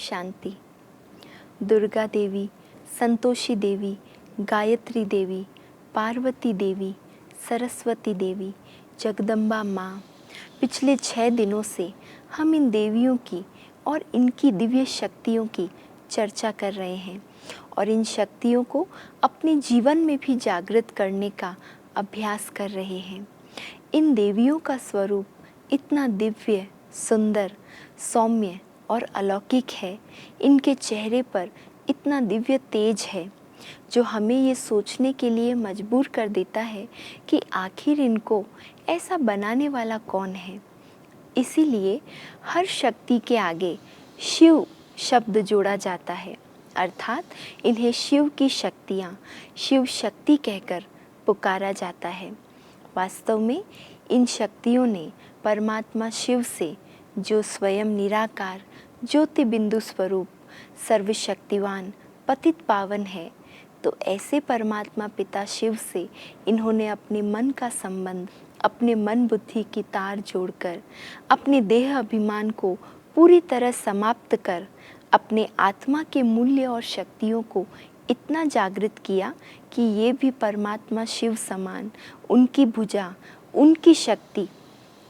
शांति। दुर्गा देवी, संतोषी देवी, गायत्री देवी, पार्वती देवी, सरस्वती देवी, जगदम्बा माँ, पिछले 6 दिनों से हम इन देवियों की और इनकी दिव्य शक्तियों की चर्चा कर रहे हैं और इन शक्तियों को अपने जीवन में भी जागृत करने का अभ्यास कर रहे हैं। इन देवियों का स्वरूप इतना दिव्य, सुंदर, सौम्य और अलौकिक है। इनके चेहरे पर इतना दिव्य तेज है जो हमें ये सोचने के लिए मजबूर कर देता है कि आखिर इनको ऐसा बनाने वाला कौन है। इसीलिए हर शक्ति के आगे शिव शब्द जोड़ा जाता है, अर्थात इन्हें शिव की शक्तियाँ, शिव शक्ति कहकर पुकारा जाता है। वास्तव में इन शक्तियों ने परमात्मा शिव से, जो स्वयं निराकार, ज्योति बिंदु स्वरूप, सर्वशक्तिवान, पतित पावन है, तो ऐसे परमात्मा पिता शिव से इन्होंने अपने मन का संबंध, अपने मन बुद्धि की तार जोड़कर, अपने देह अभिमान को पूरी तरह समाप्त कर, अपने आत्मा के मूल्य और शक्तियों को इतना जागृत किया कि ये भी परमात्मा शिव समान, उनकी भुजा, उनकी शक्ति,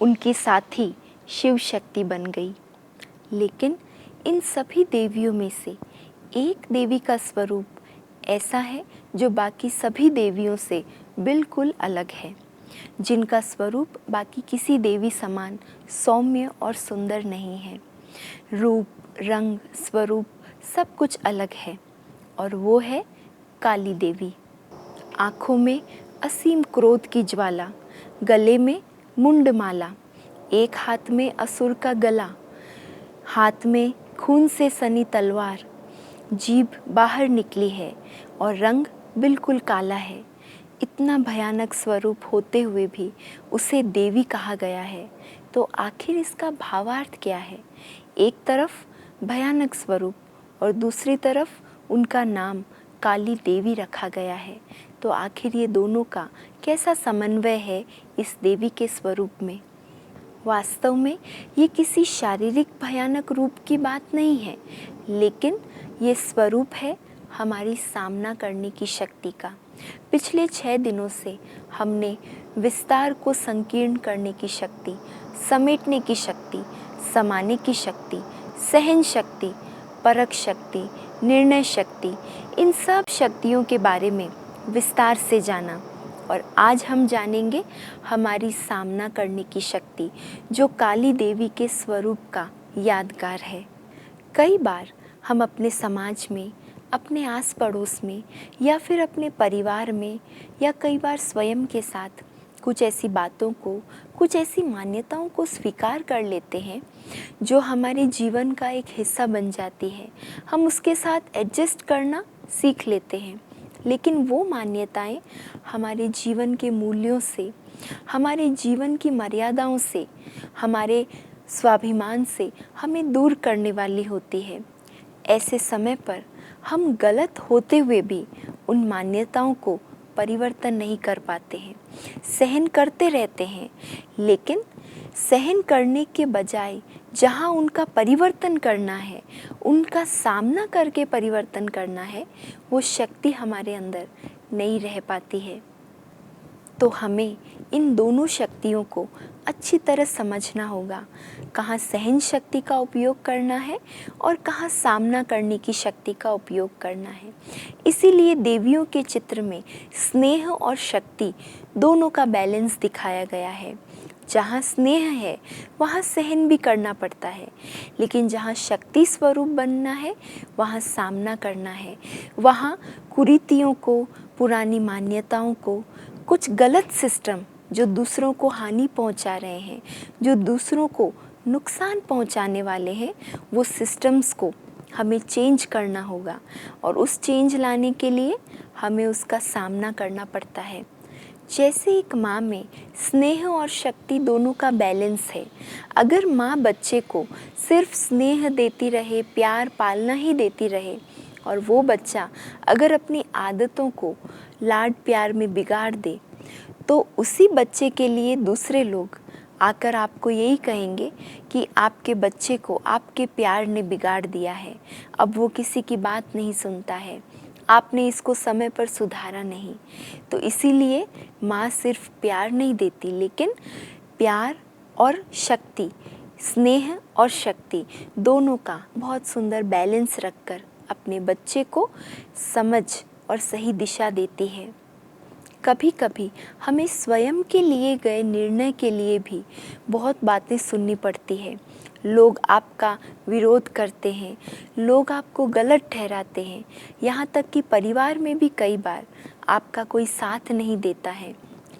उनकी साथी शिव शक्ति बन गई। लेकिन इन सभी देवियों में से एक देवी का स्वरूप ऐसा है जो बाकी सभी देवियों से बिल्कुल अलग है, जिनका स्वरूप बाकी किसी देवी समान सौम्य और सुंदर नहीं है। रूप, रंग, स्वरूप सब कुछ अलग है और वो है काली देवी। आँखों में असीम क्रोध की ज्वाला, गले में मुंडमाला, एक हाथ में असुर का गला, हाथ में खून से सनी तलवार, जीभ बाहर निकली है और रंग बिल्कुल काला है। इतना भयानक स्वरूप होते हुए भी उसे देवी कहा गया है, तो आखिर इसका भावार्थ क्या है? एक तरफ भयानक स्वरूप और दूसरी तरफ उनका नाम काली देवी रखा गया है, तो आखिर ये दोनों का कैसा समन्वय है इस देवी के स्वरूप में? वास्तव में ये किसी शारीरिक भयानक रूप की बात नहीं है, लेकिन ये स्वरूप है हमारी सामना करने की शक्ति का। पिछले 6 दिनों से हमने विस्तार को संकीर्ण करने की शक्ति, समेटने की शक्ति, समाने की शक्ति, सहन शक्ति, परख शक्ति, निर्णय शक्ति, इन सब शक्तियों के बारे में विस्तार से जाना और आज हम जानेंगे हमारी सामना करने की शक्ति, जो काली देवी के स्वरूप का यादगार है। कई बार हम अपने समाज में, अपने आस पड़ोस में या फिर अपने परिवार में या कई बार स्वयं के साथ कुछ ऐसी बातों को, कुछ ऐसी मान्यताओं को स्वीकार कर लेते हैं जो हमारे जीवन का एक हिस्सा बन जाती है। हम उसके साथ एडजस्ट करना सीख लेते हैं, लेकिन वो मान्यताएं हमारे जीवन के मूल्यों से, हमारे जीवन की मर्यादाओं से, हमारे स्वाभिमान से हमें दूर करने वाली होती है। ऐसे समय पर हम गलत होते हुए भी उन मान्यताओं को परिवर्तन नहीं कर पाते हैं, सहन करते रहते हैं, लेकिन सहन करने के बजाय जहाँ उनका परिवर्तन करना है, उनका सामना करके परिवर्तन करना है, वो शक्ति हमारे अंदर नहीं रह पाती है। तो हमें इन दोनों शक्तियों को अच्छी तरह समझना होगा, कहाँ सहन शक्ति का उपयोग करना है और कहाँ सामना करने की शक्ति का उपयोग करना है। इसीलिए देवियों के चित्र में स्नेह और शक्ति दोनों का बैलेंस दिखाया गया है। जहाँ स्नेह है वहाँ सहन भी करना पड़ता है, लेकिन जहाँ शक्ति स्वरूप बनना है वहाँ सामना करना है। वहाँ कुरीतियों को, पुरानी मान्यताओं को, कुछ गलत सिस्टम जो दूसरों को हानि पहुंचा रहे हैं, जो दूसरों को नुकसान पहुंचाने वाले हैं, वो सिस्टम्स को हमें चेंज करना होगा और उस चेंज लाने के लिए हमें उसका सामना करना पड़ता है। जैसे एक माँ में स्नेह और शक्ति दोनों का बैलेंस है। अगर माँ बच्चे को सिर्फ स्नेह देती रहे, प्यार पालना ही देती रहे और वो बच्चा अगर अपनी आदतों को लाड प्यार में बिगाड़ दे, तो उसी बच्चे के लिए दूसरे लोग आकर आपको यही कहेंगे कि आपके बच्चे को आपके प्यार ने बिगाड़ दिया है, अब वो किसी की बात नहीं सुनता है, आपने इसको समय पर सुधारा नहीं। तो इसीलिए माँ सिर्फ प्यार नहीं देती, लेकिन प्यार और शक्ति, स्नेह और शक्ति दोनों का बहुत सुंदर बैलेंस रखकर अपने बच्चे को समझ और सही दिशा देती है। कभी कभी हमें स्वयं के लिए गए निर्णय के लिए भी बहुत बातें सुननी पड़ती है। लोग आपका विरोध करते हैं, लोग आपको गलत ठहराते हैं, यहाँ तक कि परिवार में भी कई बार आपका कोई साथ नहीं देता है।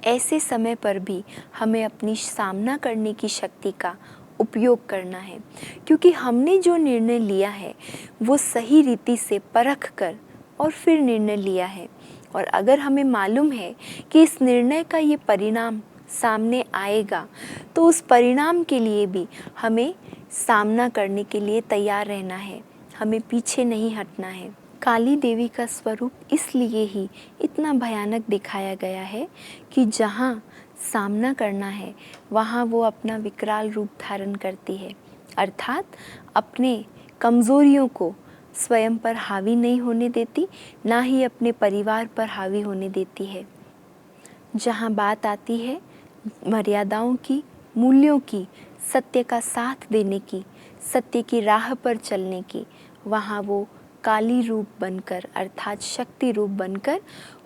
ऐसे समय पर भी हमें अपनी सामना करने की शक्ति का उपयोग करना है, क्योंकि हमने जो निर्णय लिया है वो सही रीति से परख कर और फिर निर्णय लिया है। और अगर हमें मालूम है कि इस निर्णय का ये परिणाम सामने आएगा, तो उस परिणाम के लिए भी हमें सामना करने के लिए तैयार रहना है, हमें पीछे नहीं हटना है। काली देवी का स्वरूप इसलिए ही इतना भयानक दिखाया गया है कि जहाँ सामना करना है वहाँ वो अपना विकराल रूप धारण करती है, अर्थात अपने कमज़ोरियों को स्वयं पर हावी नहीं होने देती, ना ही अपने परिवार पर हावी होने देती है। जहाँ बात आती है मर्यादाओं की, मूल्यों की, सत्य का साथ देने की, सत्य की राह पर चलने की, वहाँ वो काली रूप बनकर अर्थात शक्ति रूप बनकर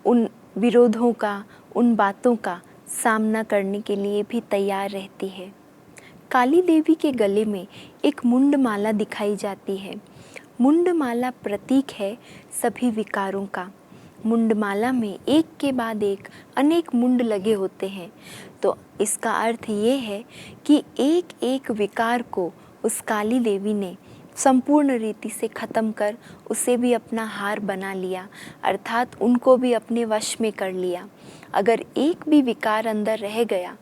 उन विरोधों का, उन बातों का सामना करने के लिए भी तैयार रहती है। काली देवी के गले में एक मुंडमाला दिखाई जाती है। मुंडमाला प्रतीक है सभी विकारों का। मुंडमाला में एक के बाद एक अनेक मुंड लगे होते हैं, तो इसका अर्थ ये है कि एक एक विकार को उस काली देवी ने संपूर्ण रीति से ख़त्म कर उसे भी अपना हार बना लिया, अर्थात उनको भी अपने वश में कर लिया। अगर एक भी विकार अंदर रह गया,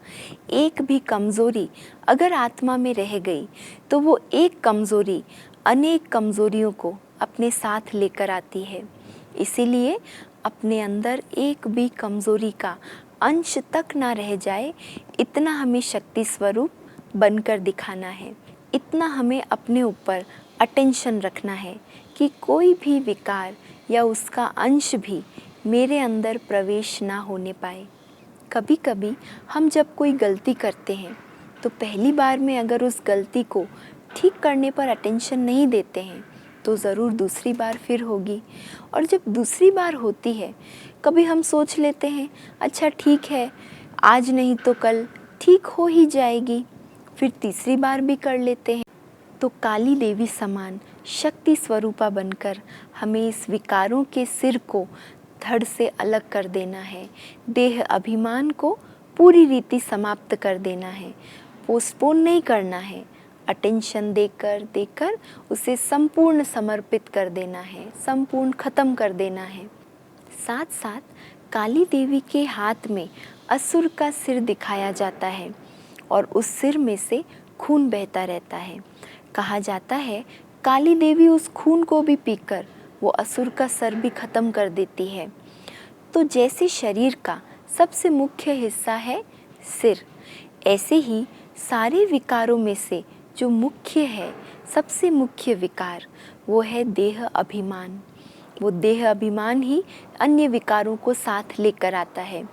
एक भी कमज़ोरी अगर आत्मा में रह गई, तो वो एक कमज़ोरी अनेक कमज़ोरियों को अपने साथ लेकर आती है। इसीलिए अपने अंदर एक भी कमज़ोरी का अंश तक ना रह जाए, इतना हमें शक्ति स्वरूप बनकर दिखाना है। इतना हमें अपने ऊपर अटेंशन रखना है कि कोई भी विकार या उसका अंश भी मेरे अंदर प्रवेश ना होने पाए। कभी कभी हम जब कोई गलती करते हैं तो पहली बार में अगर उस गलती को ठीक करने पर अटेंशन नहीं देते हैं तो ज़रूर दूसरी बार फिर होगी, और जब दूसरी बार होती है कभी हम सोच लेते हैं अच्छा ठीक है, आज नहीं तो कल ठीक हो ही जाएगी, फिर तीसरी बार भी कर लेते हैं। तो काली देवी समान शक्ति स्वरूपा बनकर हमें इस विकारों के सिर को धड़ से अलग कर देना है, देह अभिमान को पूरी रीति समाप्त कर देना है, पोस्टपोन नहीं करना है, अटेंशन देकर देकर उसे संपूर्ण समर्पित कर देना है, संपूर्ण ख़त्म कर देना है। साथ साथ काली देवी के हाथ में असुर का सिर दिखाया जाता है और उस सिर में से खून बहता रहता है। कहा जाता है काली देवी उस खून को भी पीकर वो असुर का सर भी ख़त्म कर देती है। तो जैसे शरीर का सबसे मुख्य हिस्सा है सिर, ऐसे ही सारे विकारों में से जो मुख्य है, सबसे मुख्य विकार वो है देह अभिमान। वो देह अभिमान ही अन्य विकारों को साथ लेकर आता है।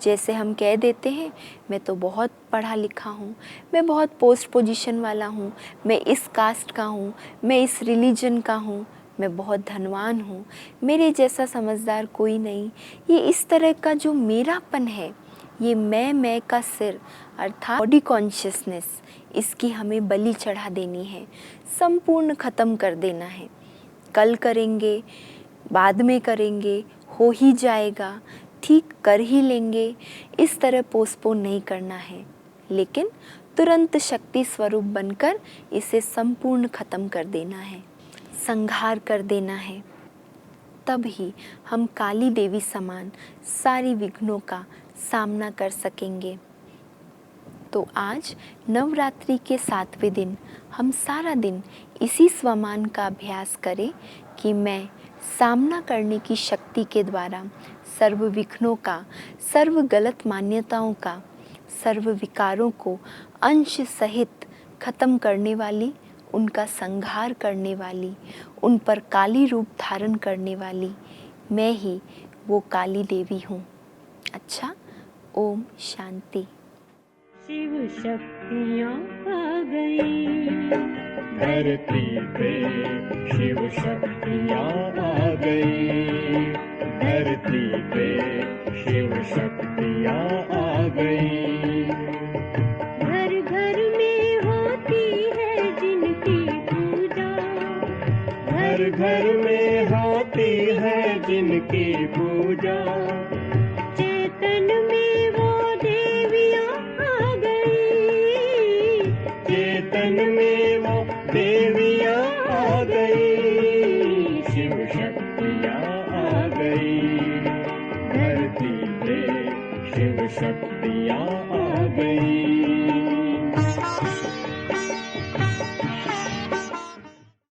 जैसे हम कह देते हैं मैं तो बहुत पढ़ा लिखा हूँ, मैं बहुत पोस्ट पोजीशन वाला हूँ, मैं इस कास्ट का हूँ, मैं इस रिलीजन का हूँ, मैं बहुत धनवान हूँ, मेरे जैसा समझदार कोई नहीं। ये इस तरह का जो मेरापन है, ये मैं का सिर अर्थात बॉडी कॉन्शियसनेस, इसकी हमें बलि चढ़ा देनी है, संपूर्ण ख़त्म कर देना है। कल करेंगे, बाद में करेंगे, हो ही जाएगा, ठीक कर ही लेंगे, इस तरह पोस्टपोन नहीं करना है, लेकिन तुरंत शक्ति स्वरूप बनकर इसे संपूर्ण ख़त्म कर देना है, संहार कर देना है। तब ही हम काली देवी समान सारी विघ्नों का सामना कर सकेंगे। तो आज नवरात्रि के 7वें दिन हम सारा दिन इसी स्वमान का अभ्यास करें कि मैं सामना करने की शक्ति के द्वारा सर्व विघ्नों का, सर्व गलत मान्यताओं का, सर्व विकारों को अंश सहित खत्म करने वाली, उनका संहार करने वाली, उन पर काली रूप धारण करने वाली मैं ही वो काली देवी हूँ। अच्छा, ओम शांति। शिव शक्तियाँ आ गई धरती पे, शिव शक्तियाँ आ गई धरती पे, शिव शक्तियाँ आ गई। घर घर में होती है जिनकी पूजा, घर घर में होती है जिनकी पूजा, चेतन में वो देवियाँ आ गई, चेतन में वो देवियाँ आ गई, शिव शक्तियाँ आ गई धरती पे, शिव शक्तियाँ आ गई।